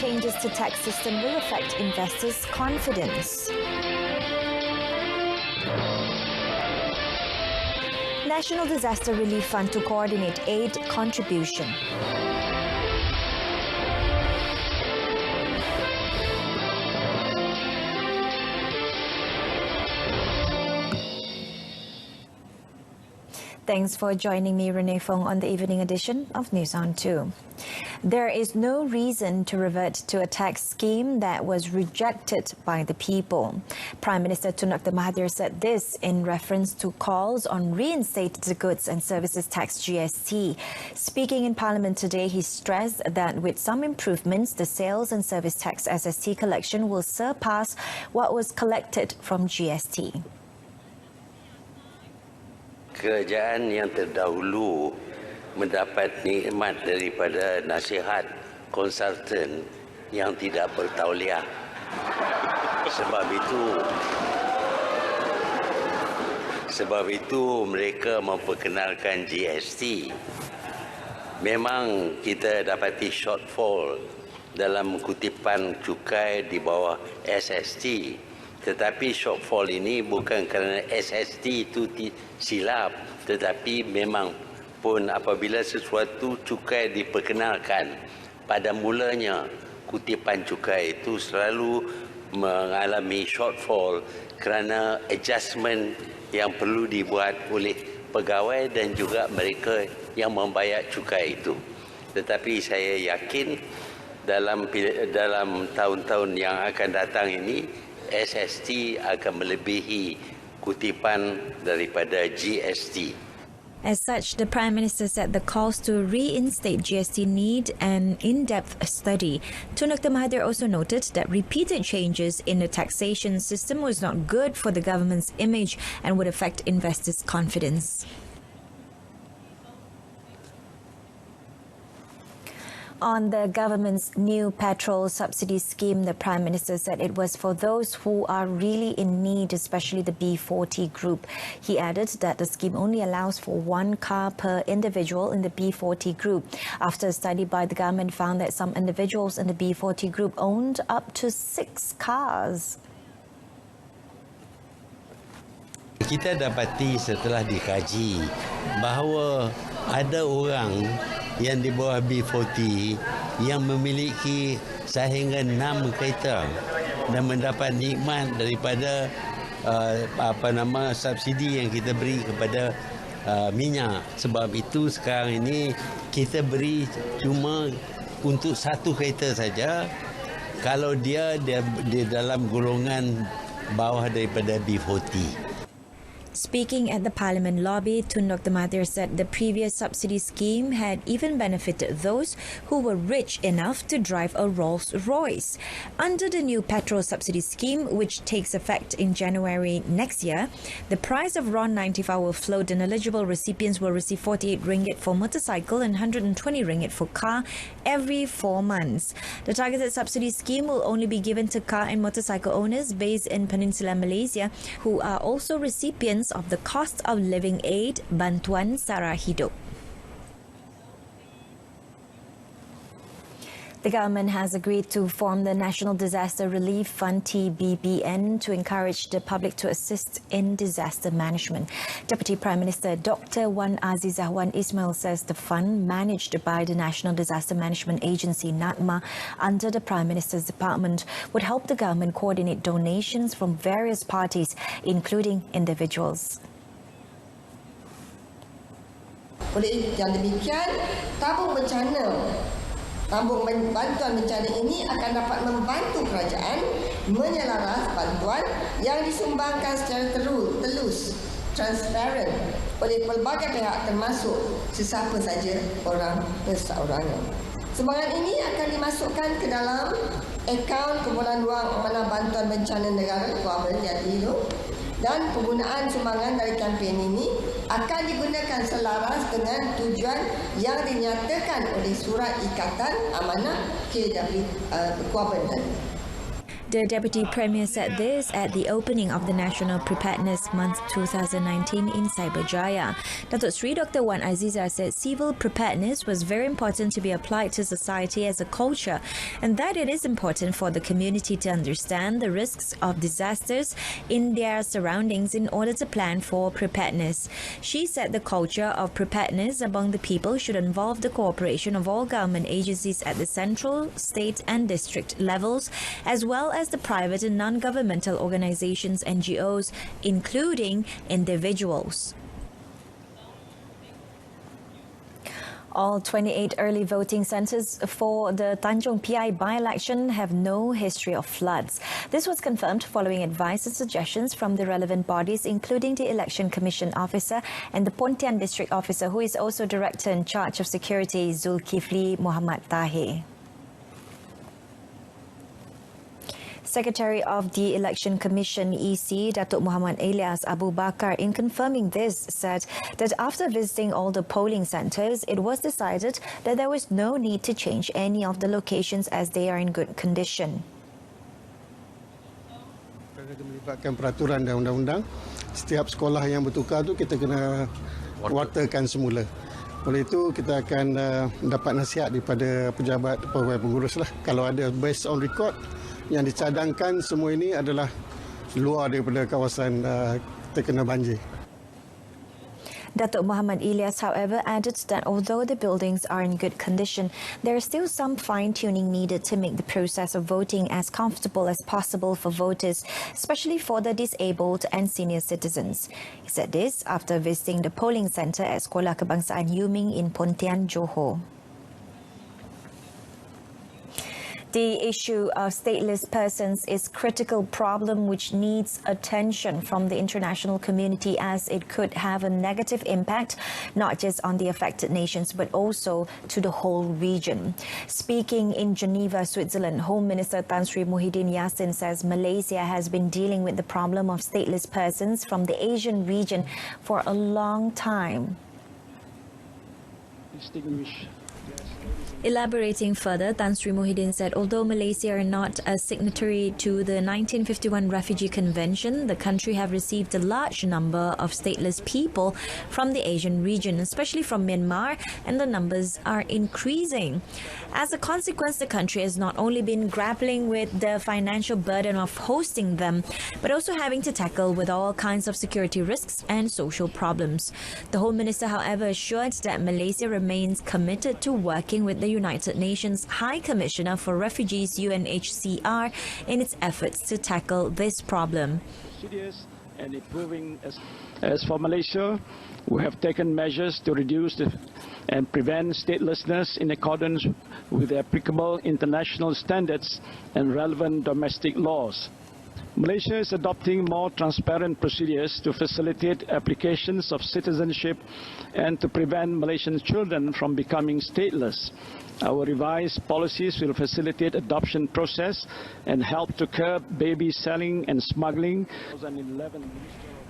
changes to tax system will affect investors' confidence. National Disaster Relief Fund to coordinate aid contribution. Thanks for joining me, Renee Fong, on the evening edition of News on 2. There is no reason to revert to a tax scheme that was rejected by the people. Prime Minister Tun Dr. Mahathir said this in reference to calls on reinstating the Goods and Services Tax GST. Speaking in Parliament today, he stressed that with some improvements, the Sales and Service Tax SST collection will surpass what was collected from GST. Kerajaan yang terdahulu mendapat nikmat daripada nasihat konsultan yang tidak bertauliah. Sebab itu mereka memperkenalkan GST. Memang kita dapati shortfall dalam kutipan cukai di bawah SST. Tetapi shortfall ini bukan kerana SST itu silap, tetapi memang pun apabila sesuatu cukai diperkenalkan, pada mulanya kutipan cukai itu selalu mengalami shortfall kerana adjustment yang perlu dibuat oleh pegawai dan juga mereka yang membayar cukai itu. Tetapi saya yakin dalam tahun-tahun yang akan datang ini, SST akan melebihi kutipan daripada GST. As such, the Prime Minister said the calls to reinstate GST need an in-depth study. Tun Dr. Mahathir also noted that repeated changes in the taxation system was not good for the government's image and would affect investors' confidence. On the government's new petrol subsidy scheme, the Prime Minister said it was for those who are really in need, especially the B40 group. He added that the scheme only allows for one car per individual in the B40 group. After a study by the government found that some individuals in the B40 group owned up to 6 cars. Kita dapati setelah dikaji bahawa ada orang yang di bawah B40 yang memiliki sehingga 6 kereta dan mendapat nikmat daripada subsidi yang kita beri kepada minyak. Sebab itu sekarang ini kita beri cuma untuk 1 kereta saja kalau dia dalam golongan bawah daripada B40. Speaking at the Parliament lobby, Tun Dr. Mahathir said the previous subsidy scheme had even benefited those who were rich enough to drive a Rolls-Royce. Under the new petrol subsidy scheme, which takes effect in January next year, the price of RON 95 will float and eligible recipients will receive 48 ringgit for motorcycle and 120 ringgit for car every 4 months. The targeted subsidy scheme will only be given to car and motorcycle owners based in Peninsular Malaysia who are also recipients of the cost of living aid Bantuan Sara Hidup. The government has agreed to form the National Disaster Relief Fund TBBN to encourage the public to assist in disaster management. Deputy Prime Minister Dr. Wan Azizah Wan Ismail says the fund, managed by the National Disaster Management Agency NADMA under the Prime Minister's Department, would help the government coordinate donations from various parties, including individuals. Oleh yang demikian, tabung bantuan bencana ini akan dapat membantu kerajaan menyelaras bantuan yang disumbangkan secara telus, transparent oleh pelbagai pihak termasuk sesiapa saja orang perseorangan. Sumbangan ini akan dimasukkan ke dalam akaun kumpulan wang amanah bantuan bencana negara dan penggunaan sumbangan dari kempen ini akan digunakan selaras dengan tujuan yang dinyatakan oleh Surat Ikatan Amanah KW Kuala. The Deputy Premier said this at the opening of the National Preparedness Month 2019 in Cyberjaya. Datuk Sri Dr. Wan Azizah said civil preparedness was very important to be applied to society as a culture, and that it is important for the community to understand the risks of disasters in their surroundings in order to plan for preparedness. She said the culture of preparedness among the people should involve the cooperation of all government agencies at the central, state and district levels, as well as the private and non-governmental organizations, NGOs, including individuals. All 28 early voting centres for the Tanjung PI by-election have no history of floods. This was confirmed following advice and suggestions from the relevant bodies, including the Election Commission Officer and the Pontian District Officer, who is also Director in charge of Security, Zulkifli Muhammad Tahir. Secretary of the Election Commission EC, Datuk Muhammad Elias Abu Bakar, in confirming this, said that after visiting all the polling centres, it was decided that there was no need to change any of the locations as they are in good condition. Melibatkan peraturan dan undang-undang, setiap sekolah yang bertukar tu kita kena waterkan semula. Oleh itu kita akan dapat nasihat daripada pejabat pegawai pengurus lah. Kalau ada based on record yang dicadangkan semua ini adalah luar daripada kawasan terkena banjir. Datuk Muhammad Elias, however, added that although the buildings are in good condition, there is still some fine-tuning needed to make the process of voting as comfortable as possible for voters, especially for the disabled and senior citizens. He said this after visiting the polling centre at Sekolah Kebangsaan Yuming in Pontian, Johor. The issue of stateless persons is a critical problem which needs attention from the international community, as it could have a negative impact not just on the affected nations but also to the whole region. Speaking in Geneva, Switzerland, Home Minister Tan Sri Muhyiddin Yassin says Malaysia has been dealing with the problem of stateless persons from the Asian region for a long time. Elaborating further, Tan Sri Muhyiddin said although Malaysia are not a signatory to the 1951 Refugee Convention, the country have received a large number of stateless people from the Asian region, especially from Myanmar, and the numbers are increasing. As a consequence, the country has not only been grappling with the financial burden of hosting them, but also having to tackle with all kinds of security risks and social problems. The Home Minister, however, assured that Malaysia remains committed to working with the United Nations High Commissioner for Refugees, UNHCR, in its efforts to tackle this problem. And improving. As for Malaysia, we have taken measures to reduce and prevent statelessness in accordance with the applicable international standards and relevant domestic laws. Malaysia is adopting more transparent procedures to facilitate applications of citizenship and to prevent Malaysian children from becoming stateless. Our revised policies will facilitate adoption process and help to curb baby selling and smuggling.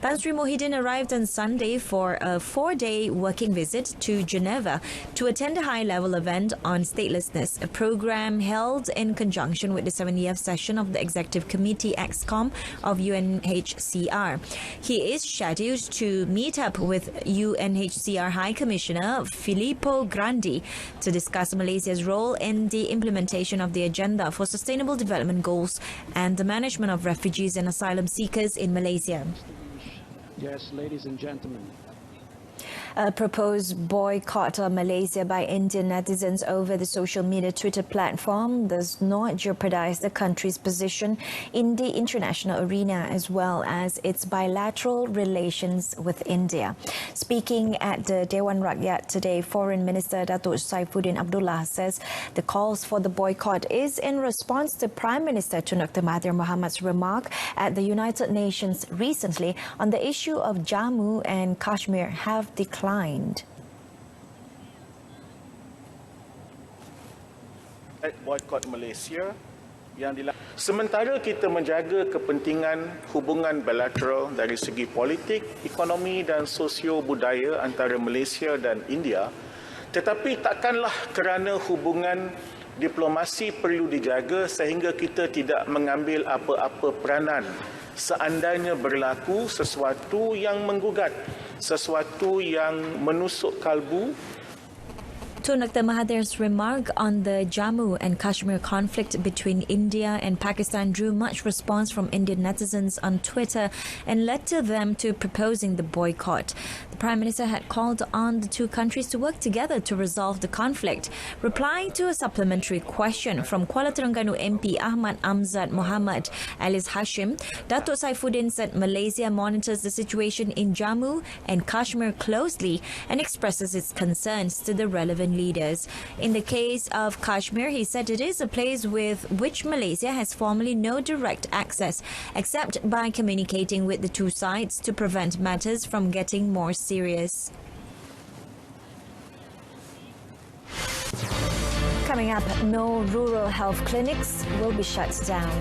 Tan Sri Muhyiddin arrived on Sunday for a 4-day working visit to Geneva to attend a high-level event on statelessness, a program held in conjunction with the 70th session of the Executive Committee EXCOM of UNHCR. He is scheduled to meet up with UNHCR High Commissioner Filippo Grandi to discuss Malaysia's role in the implementation of the Agenda for Sustainable Development Goals and the management of refugees and asylum seekers in Malaysia. Yes, ladies and gentlemen. A proposed boycott of Malaysia by Indian netizens over the social media Twitter platform does not jeopardize the country's position in the international arena as well as its bilateral relations with India. Speaking at the Dewan Rakyat today, Foreign Minister Datuk Saifuddin Abdullah says the calls for the boycott is in response to Prime Minister Tun Dr. Mahathir Mohamed's remark at the United Nations recently on the issue of Jammu and Kashmir have declined. Boycott Malaysia yang sementara kita menjaga kepentingan hubungan bilateral dari segi politik, ekonomi dan sosio-budaya antara Malaysia dan India, tetapi takkanlah kerana hubungan diplomasi perlu dijaga sehingga kita tidak mengambil apa-apa peranan seandainya berlaku sesuatu yang menggugat, sesuatu yang menusuk kalbu. Tun Dr. Mahathir's remark on the Jammu and Kashmir conflict between India and Pakistan drew much response from Indian netizens on Twitter and led to them to proposing the boycott. The Prime Minister had called on the two countries to work together to resolve the conflict. Replying to a supplementary question from Kuala Terengganu MP Ahmad Amzad Mohamad Alias Hashim, Datuk Saifuddin said Malaysia monitors the situation in Jammu and Kashmir closely and expresses its concerns to the relevant leaders. In the case of Kashmir, he said it is a place with which Malaysia has formally no direct access, except by communicating with the two sides to prevent matters from getting more serious. Coming up, no rural health clinics will be shut down.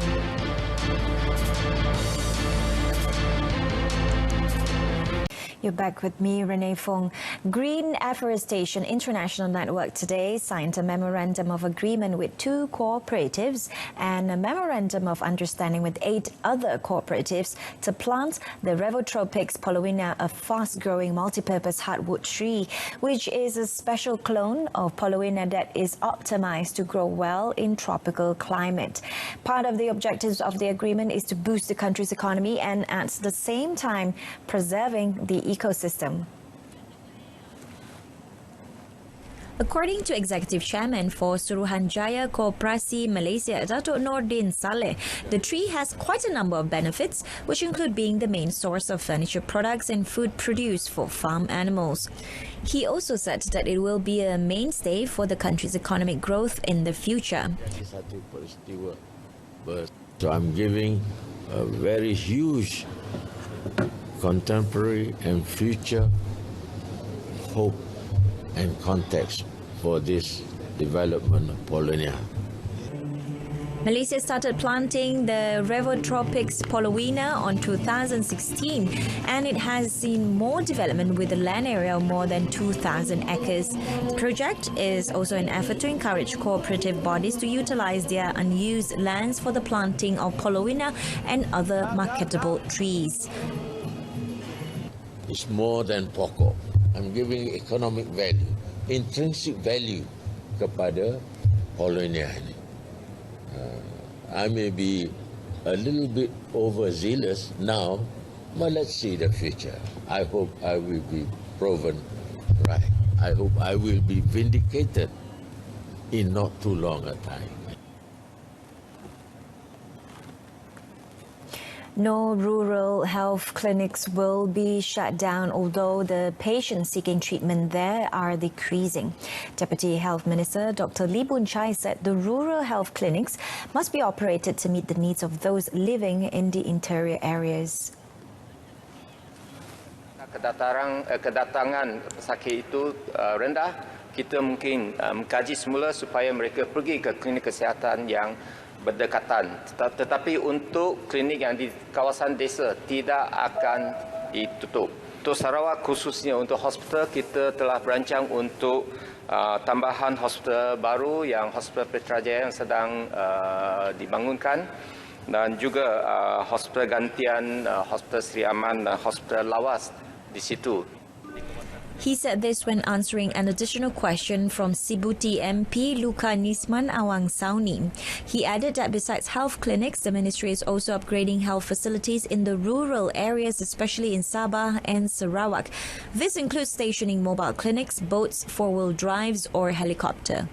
You're back with me, Renee Fong. Green Afforestation International Network today signed a memorandum of agreement with 2 cooperatives and a memorandum of understanding with 8 other cooperatives to plant the Revotropix paulownia, a fast-growing multi-purpose hardwood tree, which is a special clone of paulownia that is optimized to grow well in tropical climate. Part of the objectives of the agreement is to boost the country's economy and at the same time preserving the ecosystem. According to Executive Chairman for Suruhanjaya Koperasi Malaysia, Datuk Nordin Saleh, the tree has quite a number of benefits, which include being the main source of furniture products and food produced for farm animals. He also said that it will be a mainstay for the country's economic growth in the future. So I'm giving a very huge contemporary and future hope and context for this development of paulownia. Malaysia started planting the Revotropix paulownia on 2016 and it has seen more development with a land area of more than 2,000 acres. The project is also an effort to encourage cooperative bodies to utilize their unused lands for the planting of paulownia and other marketable trees. It's more than pokok. I'm giving economic value, intrinsic value kepada paulownia ini. I may be a little bit overzealous now, but let's see the future. I hope I will be proven right. I hope I will be vindicated in not too long a time. No rural health clinics will be shut down, although the patients seeking treatment there are decreasing. Deputy Health Minister Dr. Lee Boon Chye said the rural health clinics must be operated to meet the needs of those living in the interior areas. Kedatangan pesakit itu rendah, kita mungkin mengkaji semula supaya mereka pergi ke klinik kesihatan yang berdekatan. Tetapi untuk klinik yang di kawasan desa tidak akan ditutup. Untuk Sarawak khususnya untuk hospital, kita telah berancang untuk tambahan hospital baru yang Hospital Putrajaya yang sedang dibangunkan dan juga hospital gantian Hospital Sri Aman dan Hospital Lawas di situ. He said this when answering an additional question from Sibuti MP Luka Nisman Awang Sauni. He added that besides health clinics, the ministry is also upgrading health facilities in the rural areas, especially in Sabah and Sarawak. This includes stationing mobile clinics, boats, four-wheel drives or helicopter.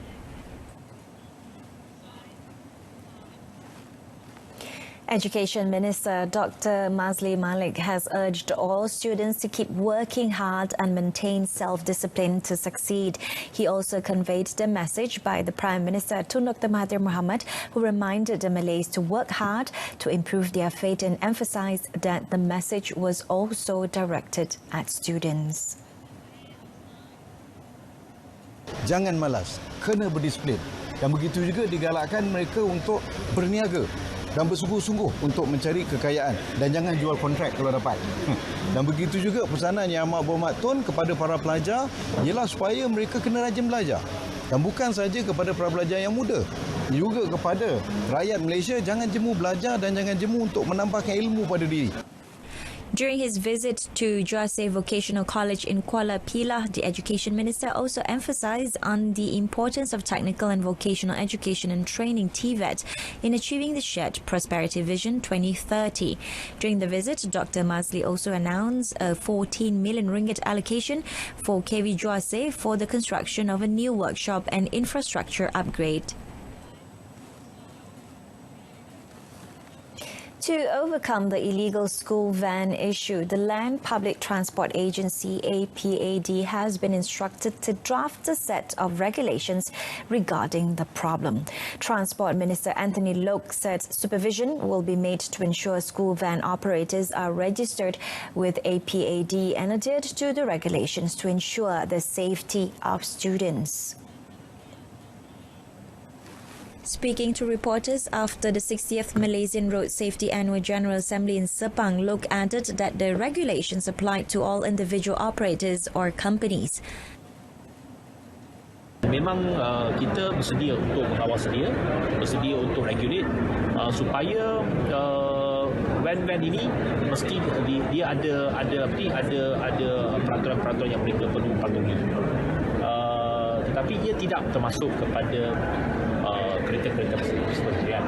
Education Minister Dr. Mazli Malik has urged all students to keep working hard and maintain self-discipline to succeed. He also conveyed the message by the Prime Minister Tun Dr. Mahathir Mohamad, who reminded the Malays to work hard to improve their fate and emphasised that the message was also directed at students. Jangan malas, kena berdisiplin. Dan begitu juga digalakkan mereka untuk berniaga dan bersungguh-sungguh untuk mencari kekayaan dan jangan jual kontrak kalau dapat. Dan begitu juga pesanan yang amat berhormat Tun kepada para pelajar ialah supaya mereka kena rajin belajar. Dan bukan saja kepada pelajar yang muda, juga kepada rakyat Malaysia, jangan jemu belajar dan jangan jemu untuk menambahkan ilmu pada diri. During his visit to Juase Vocational College in Kuala Pilah, the Education Minister also emphasised on the importance of technical and vocational education and training (TVET) in achieving the Shared Prosperity Vision 2030. During the visit, Dr. Masli also announced a 14 million ringgit allocation for KV Juase for the construction of a new workshop and infrastructure upgrade. To overcome the illegal school van issue, the Land Public Transport Agency (APAD) has been instructed to draft a set of regulations regarding the problem. Transport Minister Anthony Loke said supervision will be made to ensure school van operators are registered with APAD and adhered to the regulations to ensure the safety of students. Speaking to reporters after the 60th Malaysian Road Safety Annual General Assembly in Sepang, Loke added that the regulations apply to all individual operators or companies. Memang kita bersedia untuk mengawasi dia, bersedia untuk regulate supaya van-van ini mesti dia ada peraturan-peraturan yang mereka perlu patuhi. Tetapi ia tidak termasuk kepada kereta-kereta persendirian.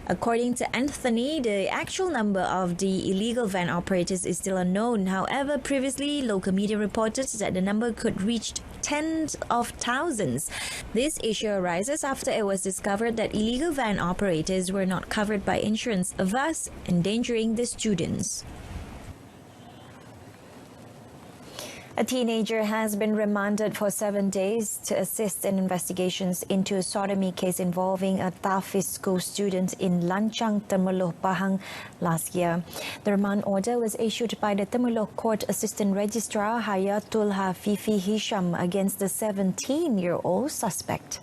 According to Anthony, the actual number of the illegal van operators is still unknown. However, previously, local media reported that the number could reach tens of thousands. This issue arises after it was discovered that illegal van operators were not covered by insurance, thus endangering the students. A teenager has been remanded for 7 days to assist in investigations into a sodomy case involving a Tahfiz school student in Lancang, Temerloh, Pahang last year. The remand order was issued by the Temerloh Court Assistant Registrar Hayatul Hafifi Hisham against the 17-year-old suspect.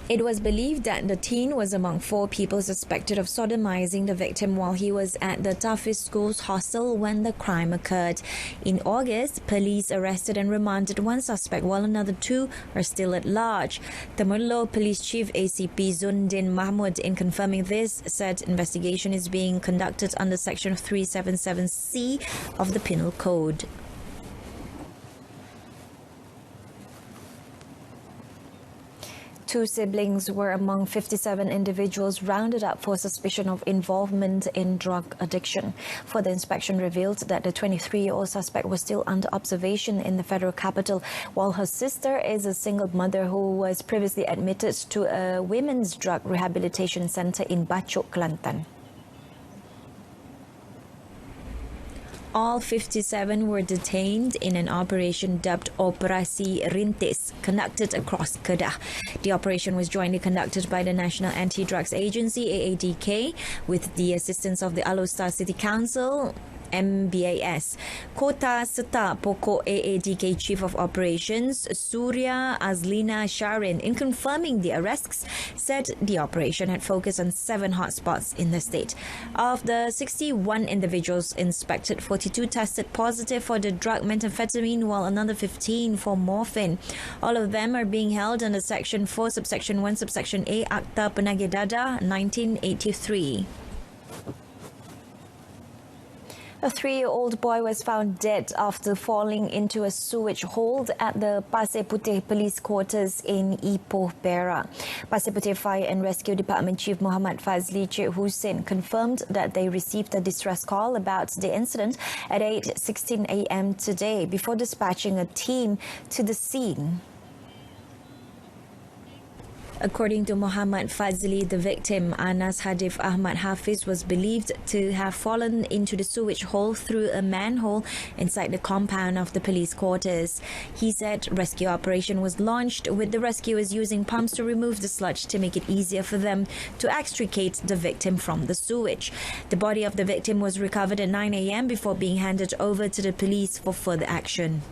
It was believed that the teen was among 4 people suspected of sodomizing the victim while he was at the Tahfiz school's hostel when the crime occurred. In August, police arrested and remanded 1 suspect while another 2 are still at large. Temerloh Police Chief ACP Zundin Mahmud, in confirming this, said investigation is being conducted under Section 377C of the Penal Code. Two siblings were among 57 individuals rounded up for suspicion of involvement in drug addiction. Further inspection revealed that the 23-year-old suspect was still under observation in the federal capital, while her sister is a single mother who was previously admitted to a women's drug rehabilitation center in Bachok, Kelantan. All 57 were detained in an operation dubbed Operasi Rintis, conducted across Kedah. The operation was jointly conducted by the National Anti-Drugs Agency, AADK, with the assistance of the Alor City Council, MBAS. Kota Serta Pokok AADK Chief of Operations, Surya Azlina Sharin, in confirming the arrests, said the operation had focused on 7 hotspots in the state. Of the 61 individuals inspected, 42 tested positive for the drug methamphetamine, while another 15 for morphine. All of them are being held under Section 4, Subsection 1, Subsection A, Akta Penagih Dadah, 1983. A 3-year-old boy was found dead after falling into a sewage hole at the Pasir Putih Police Quarters in Ipoh, Perak. Pasir Putih Fire and Rescue Department Chief Muhammad Fazli Cik Hussein confirmed that they received a distress call about the incident at 8:16 a.m. today before dispatching a team to the scene. According to Muhammad Fazli, the victim, Anas Hadif Ahmad Hafiz, was believed to have fallen into the sewage hole through a manhole inside the compound of the police quarters. He said rescue operation was launched, with the rescuers using pumps to remove the sludge to make it easier for them to extricate the victim from the sewage. The body of the victim was recovered at 9 a.m. before being handed over to the police for further action.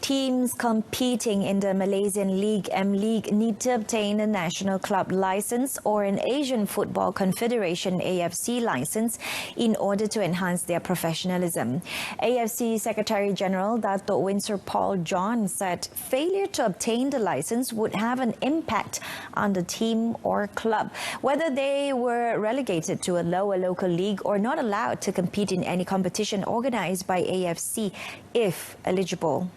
Teams competing in the Malaysian League M-League need to obtain a national club license or an Asian Football Confederation AFC license in order to enhance their professionalism. AFC Secretary General Dato' Winsor Paul John said failure to obtain the license would have an impact on the team or club, whether they were relegated to a lower local league or not allowed to compete in any competition organised by AFC if eligible.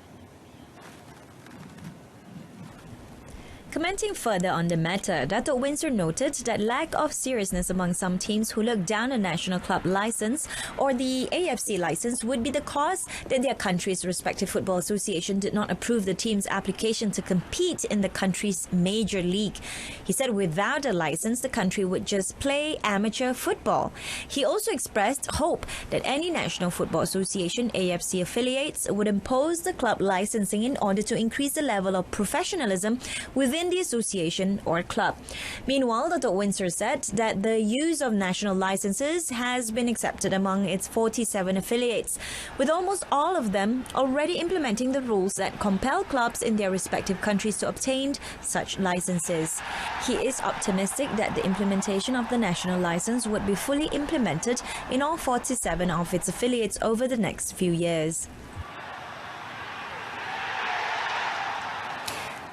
Commenting further on the matter, Dato' Winsor noted that lack of seriousness among some teams who look down a national club license or the AFC license would be the cause that their country's respective football association did not approve the team's application to compete in the country's major league. He said without a license, the country would just play amateur football. He also expressed hope that any National Football Association AFC affiliates would impose the club licensing in order to increase the level of professionalism within the association or club. Meanwhile, Dato' Winsor said that the use of national licenses has been accepted among its 47 affiliates, with almost all of them already implementing the rules that compel clubs in their respective countries to obtain such licenses. He is optimistic that the implementation of the national license would be fully implemented in all 47 of its affiliates over the next few years.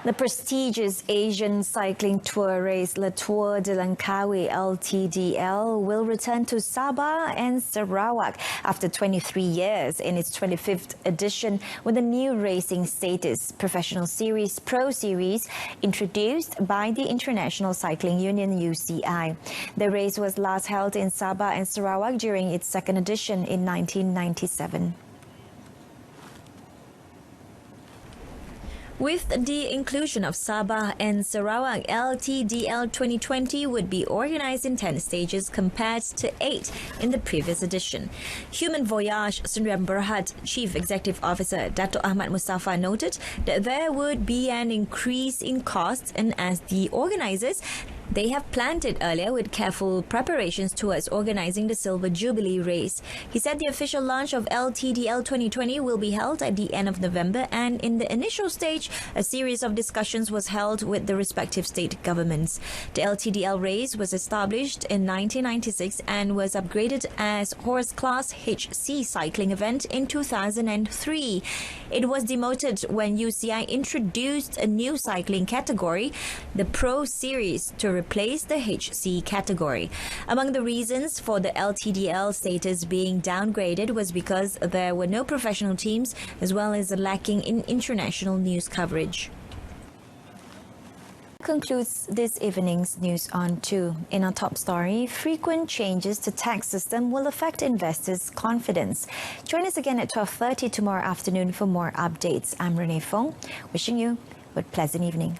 The prestigious Asian cycling tour race Le Tour de Langkawi LTDL will return to Sabah and Sarawak after 23 years in its 25th edition with a new racing status, Professional Series Pro Series, introduced by the International Cycling Union UCI. The race was last held in Sabah and Sarawak during its second edition in 1997. With the inclusion of Sabah and Sarawak, LTDL 2020 would be organised in 10 stages compared to 8 in the previous edition. Human Voyage Sdn Bhd Chief Executive Officer Dato' Ahmad Mustafa noted that there would be an increase in costs, and as the organisers, they have planned it earlier with careful preparations towards organising the Silver Jubilee race. He said the official launch of LTDL 2020 will be held at the end of November, and in the initial stage, a series of discussions was held with the respective state governments. The LTDL race was established in 1996 and was upgraded as Horse Class HC cycling event in 2003. It was demoted when UCI introduced a new cycling category, the Pro Series, to replace the HC category. Among the reasons for the LTDL status being downgraded was because there were no professional teams as well as a lacking in international news coverage. Concludes this evening's News on 2. In our top story, frequent changes to tax system will affect investors' confidence. Join us again at 12:30 tomorrow afternoon for more updates. I'm Renee Fong, wishing you a pleasant evening.